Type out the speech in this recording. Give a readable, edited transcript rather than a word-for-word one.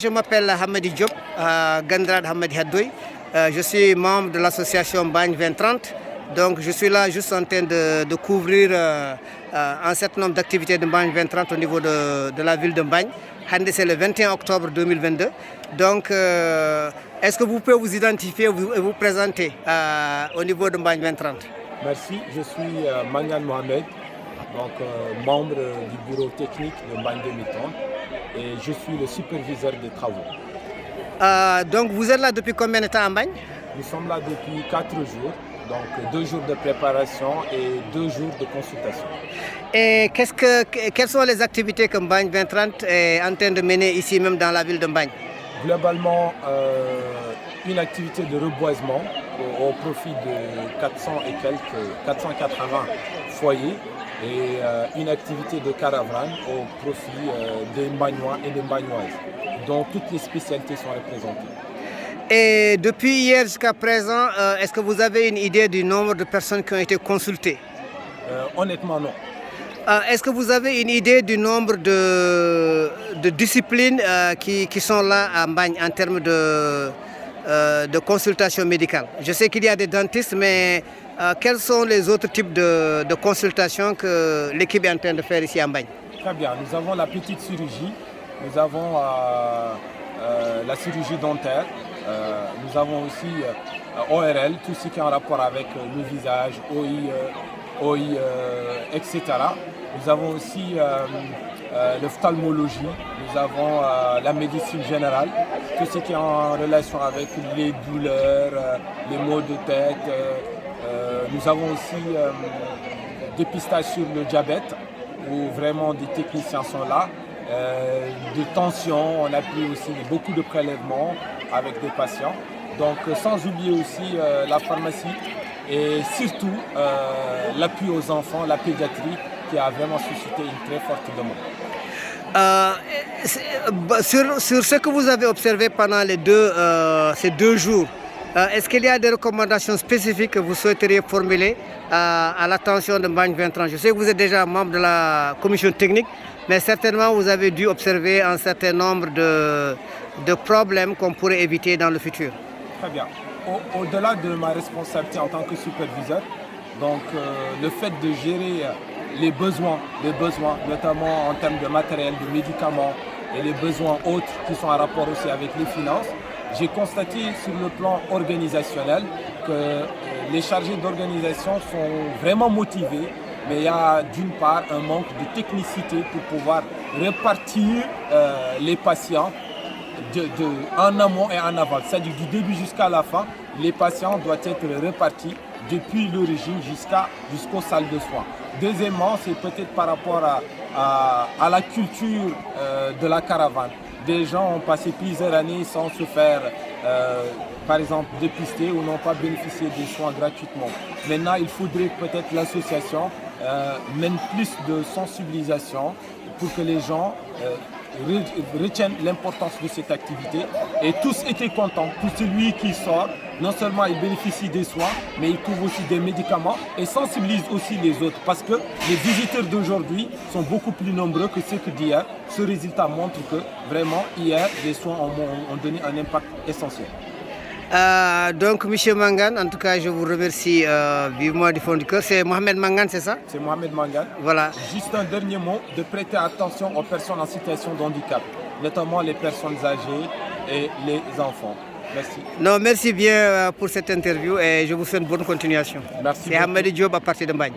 Je m'appelle Hamadi Diop, Gandrad Hamadi Haddoui. Je suis membre de l'association Bagne 2030. Donc je suis là juste en train de couvrir un certain nombre d'activités de Bagne 2030 au niveau de la ville de Bagne. C'est le 21 octobre 2022. Donc est-ce que vous pouvez vous identifier et vous présenter au niveau de Bagne 2030? Merci, je suis Mangan Mohamed, donc membre du bureau technique de Bagne 2030 et je suis le superviseur des travaux. Donc vous êtes là depuis combien de temps en Bagne? Nous sommes là depuis 4 jours, donc 2 jours de préparation et 2 jours de consultation. Et quelles sont les activités que Bagne 2030 est en train de mener ici même dans la ville de Bagne? Globalement, une activité de reboisement au profit de 480 foyers et une activité de caravane au profit des Bagnois et des Bagnoises, dont toutes les spécialités sont représentées. Et depuis hier jusqu'à présent, est-ce que vous avez une idée du nombre de personnes qui ont été consultées? Honnêtement, non. Est-ce que vous avez une idée du nombre de disciplines qui sont là à Bagne en termes de consultation médicale? Je sais qu'il y a des dentistes, mais quels sont les autres types de consultations que l'équipe est en train de faire ici à Bagne? Très bien, nous avons la petite chirurgie, nous avons la chirurgie dentaire, nous avons aussi ORL, tout ce qui est en rapport avec le visage, OI, etc. Nous avons aussi l'ophtalmologie, nous avons la médecine générale, tout ce qui est en relation avec les douleurs, les maux de tête. Nous avons aussi dépistage sur le diabète, où vraiment des techniciens sont là. De tension, on appuie aussi beaucoup de prélèvements avec des patients. Donc sans oublier aussi la pharmacie et surtout l'appui aux enfants, la pédiatrie qui a vraiment suscité une très forte demande. Sur ce que vous avez observé pendant ces 2 jours, est-ce qu'il y a des recommandations spécifiques que vous souhaiteriez formuler à l'attention de Bagne 2030? Je sais que vous êtes déjà membre de la commission technique, mais certainement vous avez dû observer un certain nombre de problèmes qu'on pourrait éviter dans le futur. Très bien. Au-delà de ma responsabilité en tant que superviseur, donc le fait de gérer les besoins, notamment en termes de matériel, de médicaments et les besoins autres qui sont en rapport aussi avec les finances, j'ai constaté sur le plan organisationnel que les chargés d'organisation sont vraiment motivés, mais il y a d'une part un manque de technicité pour pouvoir répartir les patients en amont et en aval, c'est-à-dire du début jusqu'à la fin, les patients doivent être répartis depuis l'origine jusqu'aux salles de soins. Deuxièmement, c'est peut-être par rapport à la culture de la caravane. Des gens ont passé plusieurs années sans se faire, par exemple, dépister ou n'ont pas bénéficié des soins gratuitement. Maintenant, il faudrait peut-être l'association mène plus de sensibilisation pour que les gens retiennent l'importance de cette activité et tous étaient contents. Pour celui qui sort, non seulement il bénéficie des soins, mais il trouve aussi des médicaments et sensibilise aussi les autres parce que les visiteurs d'aujourd'hui sont beaucoup plus nombreux que ceux d'hier. Ce résultat montre que vraiment hier, les soins ont donné un impact essentiel. Donc, M. Mangan, en tout cas, je vous remercie vivement du fond du cœur. C'est Mohamed Mangan, c'est ça? C'est Mohamed Mangan. Voilà. Juste un dernier mot, de prêter attention aux personnes en situation de handicap, notamment les personnes âgées et les enfants. Merci. Non, merci bien pour cette interview et je vous souhaite une bonne continuation. Merci. C'est Hamadi Diop à partir de Bagne.